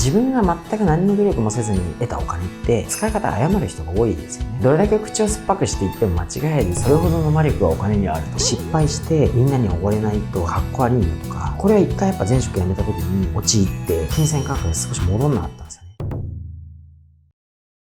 自分が全く何の努力もせずに得たお金って使い方誤る人が多いですよね。どれだけ口を酸っぱくしていっても間違える、それほどの魔力がお金にはあると。失敗してみんなにおごれないとかっこ悪いのとか、これは一回やっぱ前職辞めた時に陥って金銭感覚が少し戻んなかったんですよね。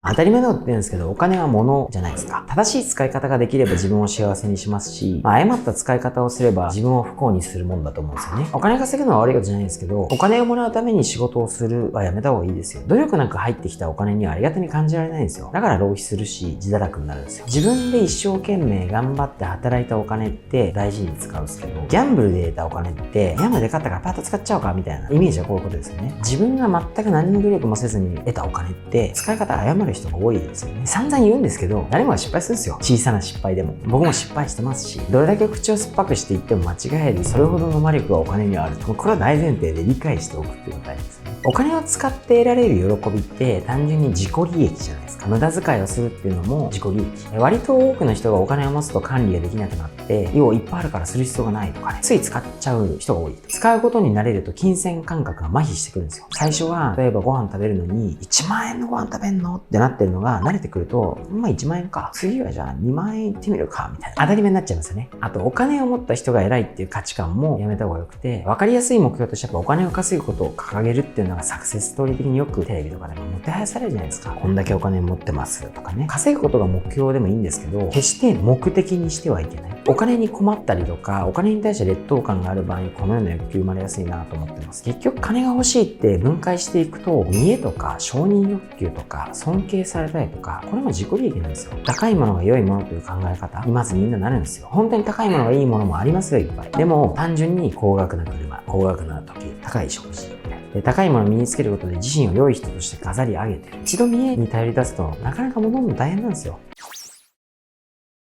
当たり前のこと言ってるんですけど、お金は物じゃないですか。正しい使い方ができれば自分を幸せにしますし、誤った使い方をすれば自分を不幸にするもんだと思うんですよね。お金稼ぐのは悪いことじゃないんですけど、お金をもらうために仕事をするはやめた方がいいですよ。努力なく入ってきたお金にはありがたみ感じられないんですよ。だから浪費するし、自堕落になるんですよ。自分で一生懸命頑張って働いたお金って大事に使うんですけど、ギャンブルで得たお金って、ギャンブルで買ったからパッと使っちゃおうかみたいなイメージはこういうことですよね。自分が全く何の努力もせずに得たお金って、使い方誤る人が多いですよね。散々言うんですけど、誰もが失敗するんですよ。小さな失敗でも。僕も失敗してますし、どれだけ口を酸っぱくしていっても間違える、それほどの魔力がお金にはあると。これは大前提で理解しておくっていうのが大事ですね。お金を使って得られる喜びって単純に自己利益じゃないですか。無駄遣いをするっていうのも自己利益。割と多くの人がお金を持つと管理ができなくなって、要いっぱいあるからする必要がないとかね、つい使っちゃう人が多い。使うことに慣れると金銭感覚が麻痺してくるんですよ。最初は例えばご飯食べるのに1万円のご飯食べんのってなってるのが慣れてくると、まあ1万円か、次はじゃあ2万円いってみるかみたいな当たり前になっちゃいますよね。あとお金を持った人が偉いっていう価値観もやめた方がよくて、分かりやすい目標としてやっぱお金を稼ぐことを掲げるっていうのがサクセスストーリー的によくテレビとかでももてはやされるじゃないですか。こんだけお金持ってますとかね。稼ぐことが目標でもいいんですけど、決して目的にしてはいけない。お金に困ったりとか、お金に対して劣等感がある場合にこのような欲求生まれやすいなと思ってます。結局金が欲しいって分解していくと、見栄とか承認欲求とか尊敬されたりとか、これも自己利益なんですよ。高いものが良いものという考え方にまずみんななるんですよ。本当に高いものがいいものもありますよ、いっぱい。でも単純に高額な車、高額な時計、高い食事で高いものを身につけることで自身を良い人として飾り上げてる。一度見栄に頼り出すとなかなか戻るの大変なんですよ。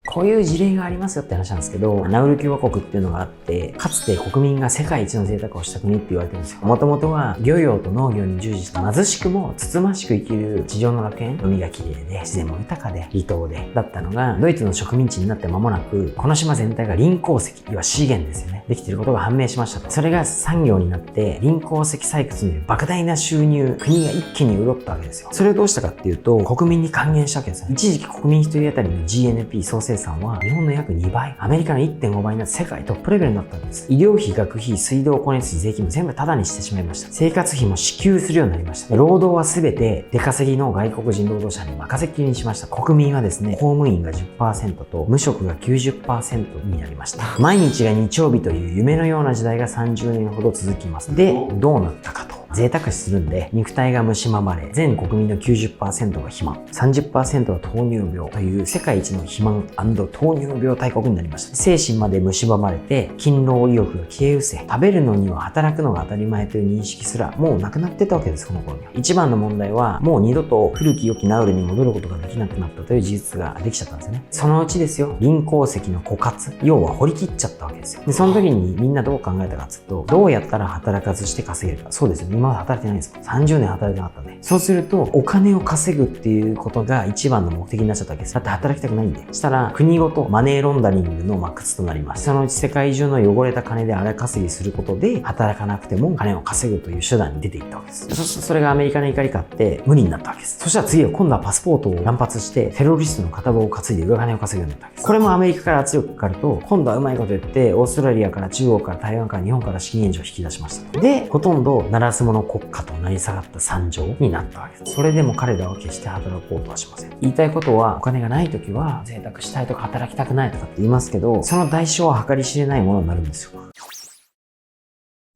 こういう事例がありますよって話なんですけど、ナウル共和国っていうのがあって、かつて国民が世界一の贅沢をした国って言われてるんですよ。もともとは漁業と農業に従事した貧しくもつつましく生きる地上の楽園、海が綺麗で自然も豊かで離島でだったのが、ドイツの植民地になって間もなく、この島全体が臨鉱石、要は資源ですよね、できていることが判明しました。それが産業になって臨鉱石採掘による莫大な収入、国が一気に潤ったわけですよ。それをどうしたかっていうと、国民に還元したわけですよ。一時期国民一人当たりの GNP 総生産は日本の約2倍、アメリカの 1.5 倍になって世界トップレベルになったんです。医療費、学費、水道、光熱費、税金も全部タダにしてしまいました。生活費も支給するようになりました。労働は全て出稼ぎの外国人労働者に任せっきりにしました。国民はですね、公務員が 10% と無職が 90% になりました。毎日が日曜日という夢のような時代が30年ほど続きます。で、どうなったかと。贅沢するんで、肉体が蝕まれ、全国民の 90% が肥満、30% は糖尿病という世界一の肥満&糖尿病大国になりました。精神まで蝕まれて、勤労意欲が消え失せ、食べるのには働くのが当たり前という認識すらもうなくなってたわけです、この頃には。一番の問題は、もう二度と古き良きナウルに戻ることができなくなったという事実ができちゃったんですよね。そのうちですよ、臨鉱石の枯渇、要は掘り切っちゃったわけですよ。で、その時にみんなどう考えたかっつうと、どうやったら働かずして稼げるか。そうですよ、今まで働いてないんですよ。30年働いてなかったんで。そうすると、お金を稼ぐっていうことが一番の目的になっちゃったわけです。だって働きたくないんで。したら、国ごとマネーロンダリングのマックスとなります。そのうち世界中の汚れた金で荒稼ぎすることで、働かなくても金を稼ぐという手段に出ていったわけです。それがアメリカの怒り買って無理になったわけです。そしたら次は今度はパスポートを乱発して、テロリストの片棒を担いで裏金を稼ぐようになったわけです。これもアメリカから圧力かかると、今度はうまいこと言って、オーストラリアから中国から台湾から日本から資金援助を引き出しました。で、ほとんどならす者国家となり下がった惨状になったわけです。それでも彼らは決して働こうとはしません。言いたいことは、お金がない時は贅沢したいとか働きたくないとかって言いますけど、その代償は計り知れないものになるんですよ。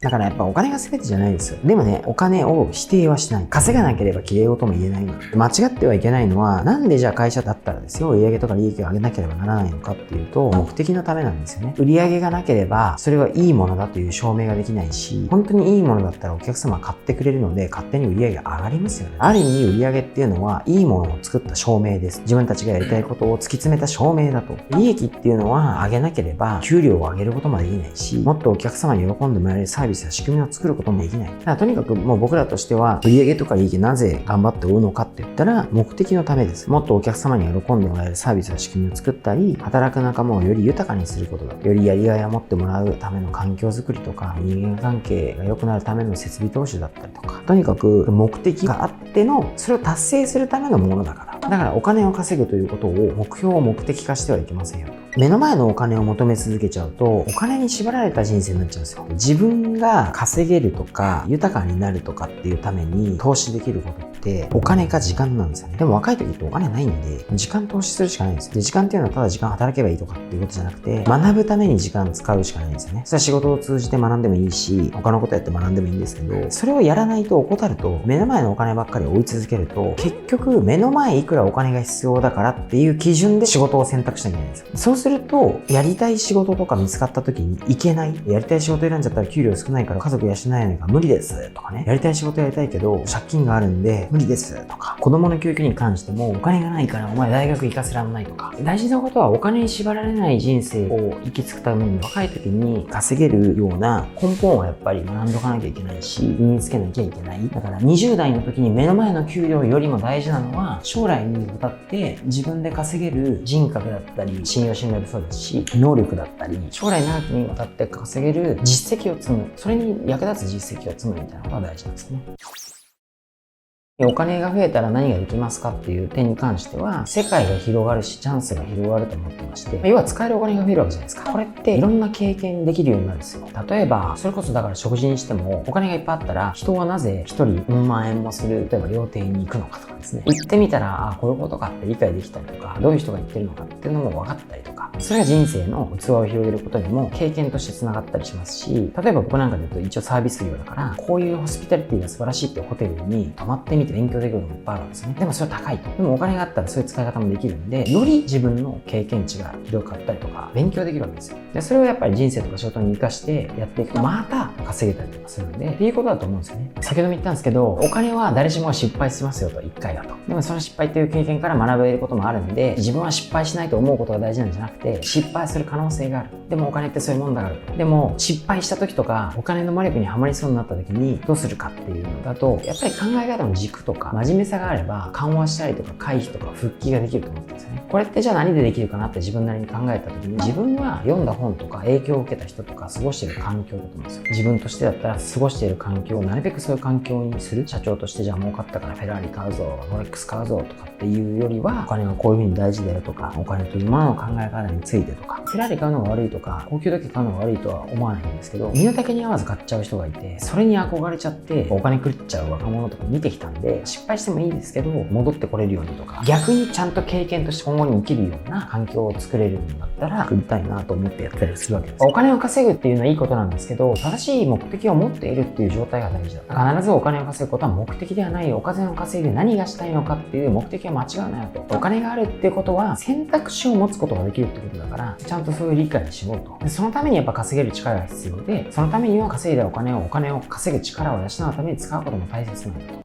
だからやっぱお金が全てじゃないんですよ。でもね、お金を否定はしない。稼がなければ綺麗事も言えないの。間違ってはいけないのは、なんでじゃあ会社だったらですよ、売上とか利益を上げなければならないのかっていうと、目的のためなんですよね。売上がなければ、それはいいものだという証明ができないし、本当にいいものだったらお客様は買ってくれるので、勝手に売上が上がりますよね。ある意味売上っていうのは、いいものを作った証明です。自分たちがやりたいことを突き詰めた証明だと。利益っていうのは、上げなければ、給料を上げることもできないし、もっとお客様に喜んでもらえるサービビスや仕組みを作ることもできない。だからとにかくもう僕らとしては、売上とか利益なぜ頑張って追うのかって言ったら、目的のためです。もっとお客様に喜んでもらえるサービスや仕組みを作ったり、働く仲間をより豊かにすることだ。よりやりがいを持ってもらうための環境づくりとか、人間関係が良くなるための設備投資だったりとか、とにかく目的があっての、それを達成するためのものだから。だからお金を稼ぐということを目標を目的化してはいけませんよと。目の前のお金を求め続けちゃうと、お金に縛られた人生になっちゃうんですよ。自分が稼げるとか、豊かになるとかっていうために投資できることって、お金か時間なんですよね。でも若い時ってお金ないんで、時間投資するしかないんですよ。で、時間っていうのはただ時間働けばいいとかっていうことじゃなくて、学ぶために時間使うしかないんですよね。それは仕事を通じて学んでもいいし、他のことやって学んでもいいんですけど、それをやらないと怠ると、目の前のお金ばっかり追い続けると、結局目の前いくらお金が必要だからっていう基準で仕事を選択しなきゃいけないんですよ。そうすると、やりたい仕事とか見つかった時に行けない。やりたい仕事選んじゃったら給料少ないから家族養えないから無理ですとかね。やりたい仕事やりたいけど借金があるんで無理ですとか。子供の教育に関してもお金がないからお前大学行かせらんないとか。大事なことはお金に縛られない人生を生き継ぐために若い時に稼げるような根本はやっぱり学んどかなきゃいけないし、身につけなきゃいけない。だから20代の時に目の前の給料よりも大事なのは将来にわたって自分で稼げる人格だったり信用信頼もそうですし、能力だったり将来長きにわたって稼げる実績を積む、それに役立つ実績を積むみたいなことが大事なんですね。お金が増えたら何ができますかっていう点に関しては、世界が広がるしチャンスが広がると思ってまして、要は使えるお金が増えるわけじゃないですか。これっていろんな経験できるようになるんですよ。例えばそれこそだから食事にしてもお金がいっぱいあったら、人はなぜ一人4万円もする例えば料亭に行くのかとかですね、行ってみたらこういうことかって理解できたりとか、どういう人が言ってるのかっていうのも分かったりとか、それが人生の器を広げることにも経験としてつながったりしますし、例えば僕なんかで言うと一応サービス業だから、こういうホスピタリティが素晴らしいっていうホテルに泊まってみて勉強できるのもいっぱいあるんですよね。でもそれは高いと。でもお金があったらそういう使い方もできるんで、より自分の経験値が広かったりとか勉強できるわけですよ。でそれをやっぱり人生とか仕事に生かしてやっていくと、また稼げたりとかするんでっていうことだと思うんですよね。先ほども言ったんですけど、お金は誰しも失敗しますよと、1回だと。でもその失敗っていう経験から学べることもあるんで、自分は失敗しないと思うことが大事なんじゃなくて、失敗する可能性がある。でもお金ってそういうもんだから。でも失敗した時とかお金の魔力にはまりそうになった時にどうするかっていうのだと、やっぱり考え方の軸とか真面目さがあれば緩和したりとか回避とか復帰ができると思ってるんですよね。これってじゃあ何でできるかなって自分なりに考えた時に、自分は読んだ本とか影響を受けた人とか過ごしている環境だと思うんですよ。自分としてだったら過ごしている環境をなるべくそういう環境にする。社長としてじゃあ儲かったからフェラーリ買うぞ、ロレックス買うぞとかっていうよりは、お金はこういう風に大事だよとか、お金というものの考え方についてとか、フェラーリ買うのが悪いとか高級時計買うのが悪いとは思わないんですけど、身の丈に合わず買っちゃう人がいて、それに憧れちゃってお金狂っちゃう若者とか見てきたんで、失敗してもいいですけど戻ってこれるようにとか、逆にちゃんと経験として今後に生きるような環境を作れるんだったら作りたいなと思ってやったりするわけです。お金を稼ぐっていうのはいいことなんですけど、正しい目的を持っているっていう状態が大事だ。必ずお金を稼ぐことは目的ではない。お金を稼いで何がしたいのかっていう目的は間違うなよと。お金があるっていうことは選択肢を持つことができるってことだから、ちゃんとそういう理解にしようと。でそのためにやっぱ稼げる力が必要で、そのためには稼いだお金を稼ぐ力を養うために使うことも大切なんだと。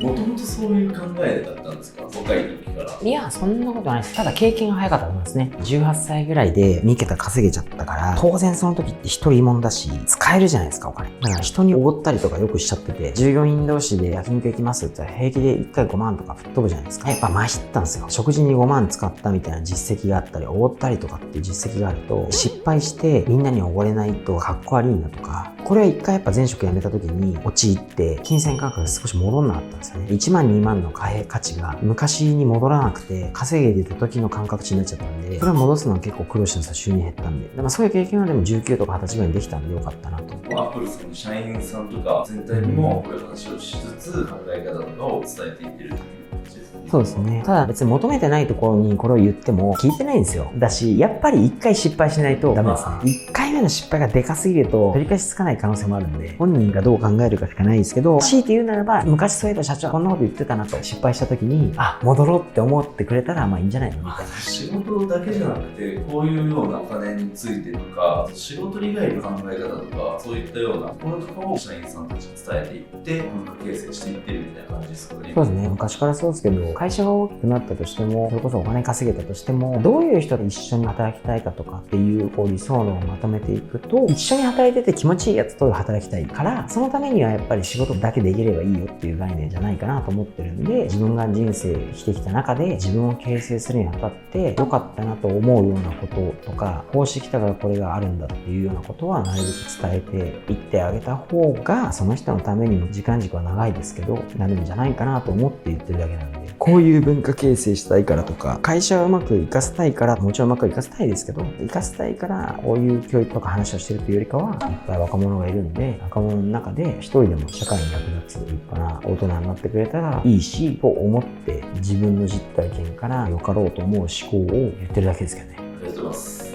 もともとそういう考えだったんですか、若い時から。いや、そんなことないです。ただ経験が早かったと思いますね。18歳ぐらいで2桁稼げちゃったから、当然その時って一人もんだし、使えるじゃないですか、お金。だから人におごったりとかよくしちゃってて、従業員同士で焼肉行きますって言ったら平気で1回5万とか吹っ飛ぶじゃないですか。やっぱ参ったんですよ。食事に5万使ったみたいな実績があったり、おごったりとかっていう実績があると、失敗してみんなにおごれないとかっこ悪いなとか、これは1回やっぱ前職辞めた時に陥って、金銭感覚が少し戻んなかったんですよね。1万2万の貨幣価値が昔に戻らなくて、稼げてた時の感覚値になっちゃったんで、それを戻すのは結構苦労したんですよ。収入減ったんで。でもそういう経験はでも19とか20歳ぐらいにできたんでよかったなと。アップルさんの社員さんとか全体にもこういう話をしつつ、考え方とかを伝えていってるという感じですね。そうですね。ただ別に求めてないところにこれを言っても聞いてないんですよ。だし、やっぱり1回失敗しないとダメですね。1回目の失敗がでかすぎると取り返しつかない可能性もあるんで、本人がどう考えるかしかないですけど、強いて言うならば、昔そういえば社長こんなこと言ってたなと、失敗した時に、戻ろうって思ってくれたらまあいいんじゃないのみたいな。仕事だけじゃなくて、こういうようなお金についてとか、仕事以外の考え方とか、そういったようなものとかを社員さんたちに伝えていって、文化形成していってるみたいな感じですかね。そうですね。昔からそうですけど、会社が大きくなったとしても、それこそお金稼げたとしても、どういう人と一緒に働きたいかとかっていう理想論をまとめてていくと、一緒に働いてて気持ちいいやつと働きたいから、そのためにはやっぱり仕事だけできればいいよっていう概念じゃないかなと思ってるんで、自分が人生生きてきた中で自分を形成するにあたって良かったなと思うようなこととか、こうしてきたからこれがあるんだっていうようなことはなるべく伝えていってあげた方が、その人のためにも時間軸は長いですけどなるんじゃないかなと思って言ってるだけなんで、こういう文化形成したいからとか、会社をうまく活かせたいから、もちろんうまく活かせたいですけど、活かせたいからこういう教育とか話をしてるというよりかは、いっぱい若者がいるんで、若者の中で一人でも社会に役立つ立派な大人になってくれたらいいしと思って、自分の実体験から良かろうと思う思考を言ってるだけですけどね。ありがとうございます。